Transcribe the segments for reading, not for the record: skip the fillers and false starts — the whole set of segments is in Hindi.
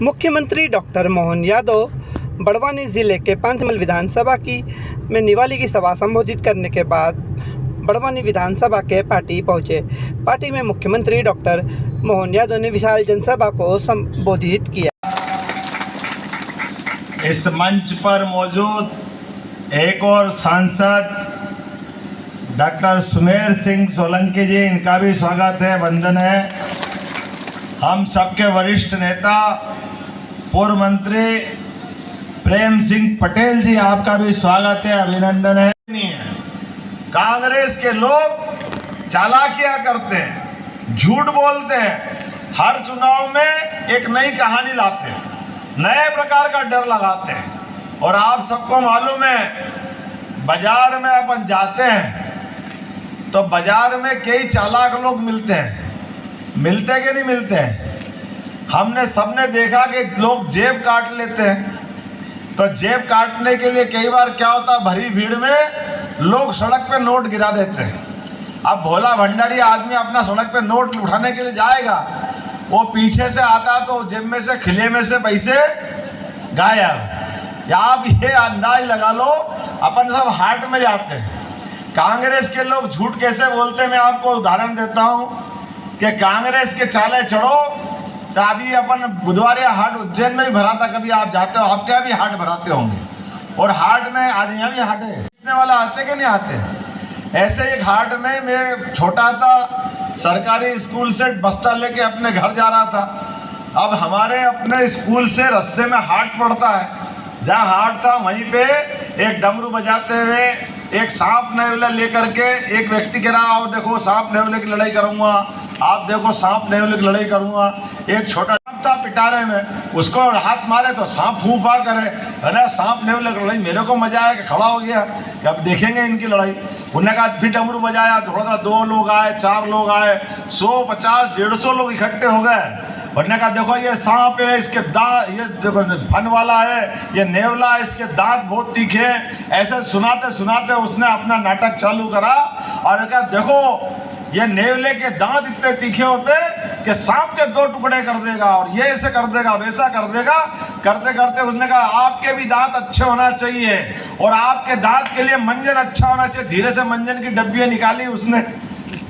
मुख्यमंत्री डॉक्टर मोहन यादव बड़वानी ज़िले के पंचमहल विधानसभा में निवाली की सभा संबोधित करने के बाद बड़वानी विधानसभा के पार्टी पहुंचे। पार्टी में मुख्यमंत्री डॉक्टर मोहन यादव ने विशाल जनसभा को संबोधित किया। इस मंच पर मौजूद एक और सांसद डॉक्टर सुमेर सिंह सोलंकी जी, इनका भी स्वागत है, वंदन है। हम सबके वरिष्ठ नेता पूर्व मंत्री प्रेम सिंह पटेल जी, आपका भी स्वागत है, अभिनंदन है। कांग्रेस के लोग चालाकियां करते हैं, झूठ बोलते हैं, हर चुनाव में एक नई कहानी लाते हैं, नए प्रकार का डर लगाते हैं। और आप सबको मालूम है, बाजार में अपन जाते हैं तो बाजार में कई चालाक लोग मिलते हैं, मिलते कि नहीं मिलते हैं। हमने सबने देखा कि लोग जेब काट लेते हैं, तो जेब काटने के लिए कई बार क्या होता है, भरी भीड़ में लोग सड़क पे नोट गिरा देते हैं। अब भोला भंडारी आदमी अपना सड़क पे नोट उठाने के लिए जाएगा, वो पीछे से आता तो जेब में से, खिले में से पैसे गायब। या आप ये अंदाज लगा लो, अपन सब हाट में जाते हैं, कांग्रेस के लोग झूठ कैसे बोलते हैं। मैं आपको उदाहरण देता हूँ कि कांग्रेस के चाले चढ़ो तो अभी अपन बुधवार हाट उज्जैन में भी भरा था, कभी आप जाते हो, आप क्या भी हाट भराते होंगे। और हाट में आज यहाँ भी हाट है, बेचने वाला आते कि नहीं आते। ऐसे एक हाट में मैं छोटा था, सरकारी स्कूल से बस्ता लेके अपने घर जा रहा था। अब हमारे अपने स्कूल से रास्ते में हाट पड़ता है, जहाँ हाट था वहीं पे एक डमरू बजाते हुए एक सांप नेवला लेकर के एक व्यक्ति कह रहा, आओ देखो सांप नेवले की लड़ाई करूंगा, आप देखो सांप नेवले की लड़ाई करूंगा। एक छोटा था पिटारे में, उसको हाथ मारे तो सांप फूफा करे, अरे सांप नेवले की लड़ाई। मेरे को मजा आया कि खड़ा हो गया कि अब देखेंगे इनकी लड़ाई। उन्होंने कहा, फिर डमरू बजाया, थोड़ा सा 2 लोग आए, 4 लोग आए, 100, 50, 150 लोग इकट्ठे हो गए। उन्होंने कहा, देखो ये सांप है, इसके दांत, ये देखो फन वाला है, ये नेवला है, इसके दांत बहुत तीखे हैं। ऐसे सुनाते सुनाते उसने अपना नाटक चालू करा और कहा, देखो ये नेवले के दांत इतने तीखे होते कि सांप के 2 टुकड़े कर देगा, और ये ऐसे कर देगा, वैसा कर देगा। करते करते उसने कहा, आपके भी दांत अच्छे होना चाहिए और आपके दांत के लिए मंजन अच्छा होना चाहिए। धीरे से मंजन की डब्बियां निकाली उसने,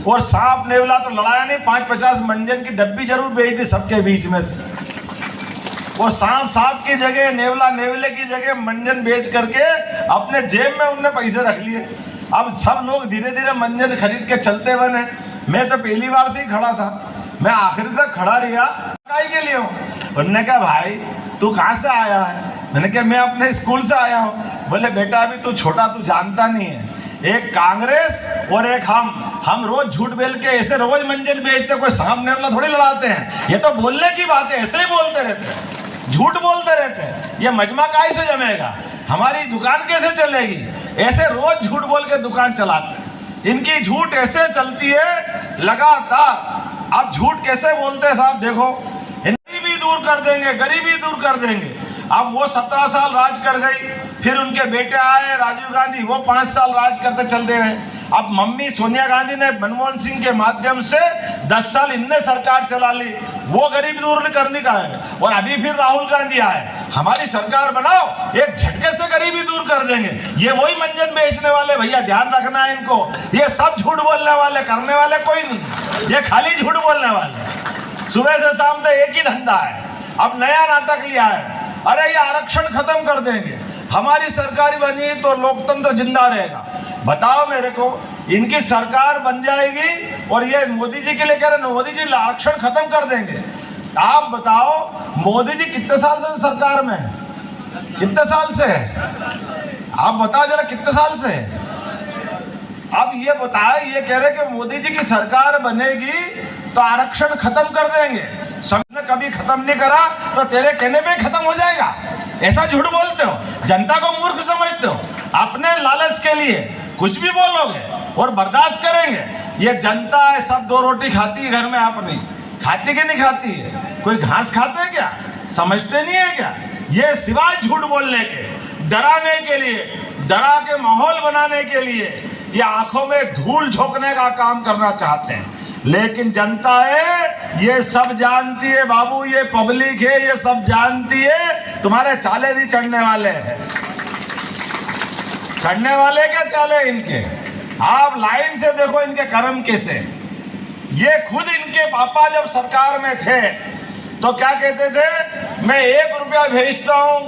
और सांप नेवला तो लड़ाया नहीं, 5-50 मंजन की डब्बी जरूर भेज दी सबके बीच में से। वो सांप की जगह, नेवला नेवले की जगह मंजन बेच करके अपने जेब में उनने पैसे रख लिए। अब सब लोग धीरे धीरे मंजन खरीद के चलते बने। मैं तो पहली बार से ही खड़ा था, मैं आखिर तक खड़ा रहा, काय के लिए हूँ। उन्होंने कहा, भाई तू कहाँ से आया है। मैंने कहा, मैं अपने स्कूल से आया हूँ। बोले, बेटा अभी तू छोटा, तू जानता नहीं है, एक कांग्रेस और एक हम रोज झूठ बोल के ऐसे रोज मंजन बेचते, कोई सांप नेवला थोड़ी लड़ाते हैं। ये तो बोलने की बात है, ऐसे ही बोलते रहते हैं, झूठ बोलते रहते हैं। ये मजमा कैसे जमेगा, हमारी दुकान कैसे चलेगी। ऐसे रोज झूठ बोल के दुकान चलाते हैं, इनकी झूठ ऐसे चलती है लगातार। आप झूठ कैसे बोलते हैं साहब, देखो गरीबी दूर कर देंगे, गरीबी दूर कर देंगे। अब वो 17 साल राज कर गई, फिर उनके बेटे आए राजीव गांधी, वो 5 साल राज करते चलते गए। अब मम्मी सोनिया गांधी ने मनमोहन सिंह के माध्यम से 10 साल इनने सरकार चला ली, वो गरीबी दूर करने का है। और अभी फिर राहुल गांधी आए, हमारी सरकार बनाओ, एक झटके से गरीबी दूर कर देंगे। ये वही मंजन बेचने वाले, भैया ध्यान रखना है इनको, ये सब झूठ बोलने वाले, करने वाले कोई नहीं, ये खाली झूठ बोलने वाले। सुबह से शाम तक एक ही धंधा है। अब नया नाटक लिया है, अरे ये आरक्षण खत्म कर देंगे, हमारी सरकार बनी तो लोकतंत्र जिंदा रहेगा। बताओ मेरे को, इनकी सरकार बन जाएगी और ये मोदी जी के लिए कह रहे हैं, मोदी जी आरक्षण खत्म कर देंगे। आप बताओ, मोदी जी कितने साल से सरकार में है, कितने साल से है, आप बताओ जरा कितने साल से है। अब ये बताए, ये कह रहे कि मोदी जी की सरकार बनेगी तो आरक्षण खत्म कर देंगे। सबने कभी खत्म नहीं करा तो तेरे कहने पे खत्म हो जाएगा, ऐसा झूठ बोलते हो, जनता को मूर्ख समझते हो, अपने लालच के लिए कुछ भी बोलोगे और बर्दाश्त करेंगे। ये जनता है, सब 2 रोटी खाती है घर में, अपनी खाती कि नहीं खाती है, कोई घास खाते है क्या, समझते नहीं है क्या। ये सिवाय झूठ बोलने के, डराने के लिए, डरा के माहौल बनाने के लिए, ये आंखों में धूल झोंकने का काम करना चाहते हैं। लेकिन जनता है ये सब जानती है बाबू, ये पब्लिक है ये सब जानती है, तुम्हारे चाले नहीं चढ़ने वाले हैं। चढ़ने वाले क्या चाले इनके, आप लाइन से देखो इनके कर्म कैसे। ये खुद इनके पापा जब सरकार में थे तो क्या कहते थे, मैं 1 रुपया भेजता हूं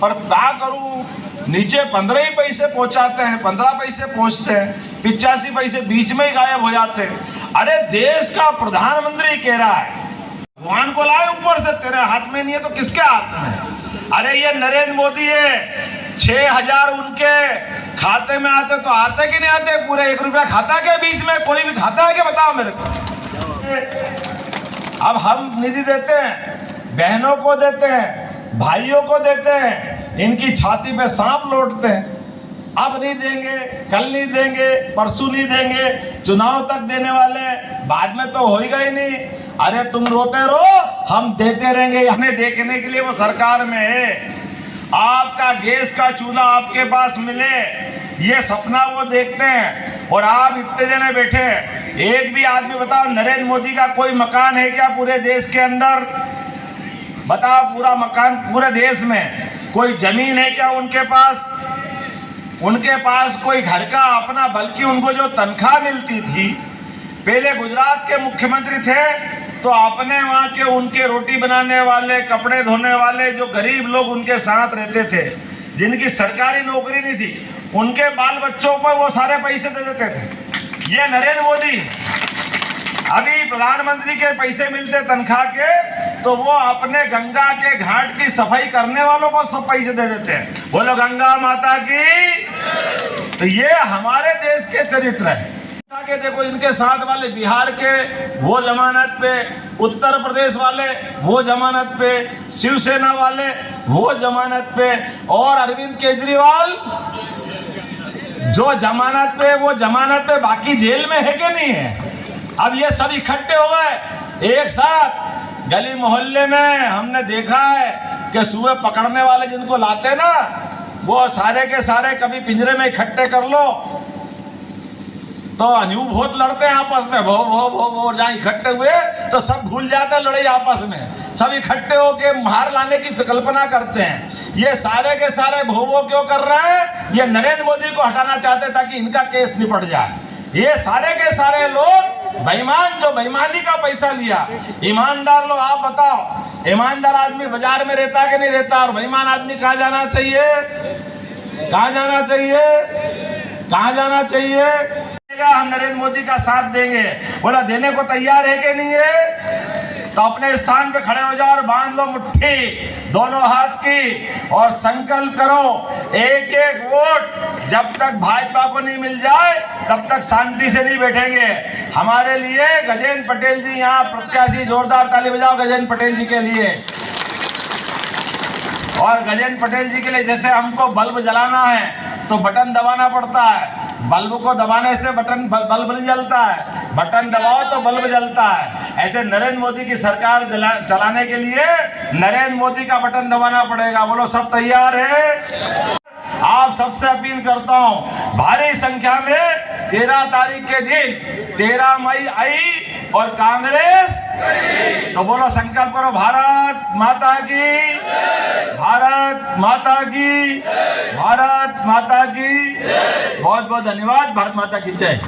और क्या करूं, नीचे 15 ही पैसे पहुंचाते हैं, 15 पैसे पहुंचते हैं, 85 पैसे बीच में ही गायब हो जाते हैं। अरे देश का प्रधानमंत्री कह रहा है, भगवान को लाए ऊपर से, तेरे हाथ में नहीं है तो किसके हाथ में। अरे ये नरेंद्र मोदी है, 6000 उनके खाते में आते तो आते कि नहीं आते, पूरे 1 रुपया खाता के बीच में कोई भी खाता है क्या, बताओ मेरे को। अब हम निधि देते हैं, बहनों को देते हैं, भाइयों को देते हैं, इनकी छाती पे सांप लौटते हैं। अब नहीं देंगे, कल नहीं देंगे, परसों नहीं देंगे, चुनाव तक देने वाले, बाद में तो होएगा ही नहीं। अरे तुम रोते रहो, हम देते रहेंगे, हमें देखने के लिए वो सरकार में है। आपका गैस का चूल्हा आपके पास मिले, ये सपना वो देखते हैं, और आप इतने जने बैठे हैं, एक भी आदमी बताओ नरेंद्र मोदी का कोई मकान है क्या पूरे देश के अंदर, बताओ पूरा मकान पूरे देश में, कोई जमीन है क्या उनके पास, उनके पास कोई घर का अपना, बल्कि उनको जो तनख्वाह मिलती थी, पहले गुजरात के मुख्यमंत्री थे तो अपने वहाँ के उनके रोटी बनाने वाले, कपड़े धोने वाले जो गरीब लोग उनके साथ रहते थे, जिनकी सरकारी नौकरी नहीं थी, उनके बाल बच्चों पर वो सारे पैसे दे देते थे। ये नरेंद्र मोदी, अभी प्रधानमंत्री के पैसे मिलते तनख्वाह के, तो वो अपने गंगा के घाट की सफाई करने वालों को सब पैसे दे देते हैं। बोलो गंगा माता की। तो ये हमारे देश के चरित्र है। के देखो इनके साथ वाले बिहार के वो जमानत पे, उत्तर प्रदेश वाले वो जमानत पे, शिवसेना वाले वो जमानत पे, और अरविंद केजरीवाल जो जमानत पे, वो जमानत पे, बाकी जेल में है कि नहीं है। अब ये सब इकट्ठे हो गए एक साथ गली मोहल्ले में। हमने देखा है कि सुबह पकड़ने वाले जिनको लाते ना, वो सारे के सारे कभी पिंजरे में इकट्ठे कर लो तो अनूप बहुत लड़ते हैं आपस में, वो जहाँ इकट्ठे हुए तो सब भूल जाते हैं लड़ाई आपस में, सब इकट्ठे होके मार लाने की कल्पना करते हैं। ये सारे के सारे भोवो क्यों कर रहे हैं, ये नरेंद्र मोदी को हटाना चाहते हैं ताकि इनका केस निपट जाए। ये सारे के सारे लोग बेईमान, जो बेईमानी का पैसा लिया, ईमानदार लोग आप बताओ, ईमानदार आदमी बाजार में रहता है कि नहीं रहता, और बेईमान आदमी कहाँ जाना चाहिए, कहाँ जाना चाहिए, कहाँ जाना चाहिए। हम नरेंद्र मोदी का साथ देंगे, बोला देने को तैयार है कि नहीं है, तो अपने स्थान पे खड़े हो जाओ और बांध लो मुट्ठी दोनों हाथ की और संकल्प करो, एक एक वोट जब तक भाजपा को नहीं मिल जाए तब तक शांति से नहीं बैठेंगे। हमारे लिए गजेंद्र पटेल जी यहाँ प्रत्याशी, जोरदार ताली बजाओ गजेंद्र पटेल जी के लिए। और गजेंद्र पटेल जी के लिए जैसे हमको बल्ब जलाना है तो बटन दबाना पड़ता है, बल्ब को दबाने से बल्ब नहीं जलता है, बटन दबाओ तो बल्ब जलता है। ऐसे नरेंद्र मोदी की सरकार चलाने के लिए नरेंद्र मोदी का बटन दबाना पड़ेगा। बोलो सब तैयार है। आप सबसे अपील करता हूं, भारी संख्या में 13 तारीख के दिन 13 मई आई और कांग्रेस, तो बोलो संकल्प करो, भारत माता की, भारत माता की, भारत माता की। बहुत बहुत धन्यवाद। भारत माता की जय।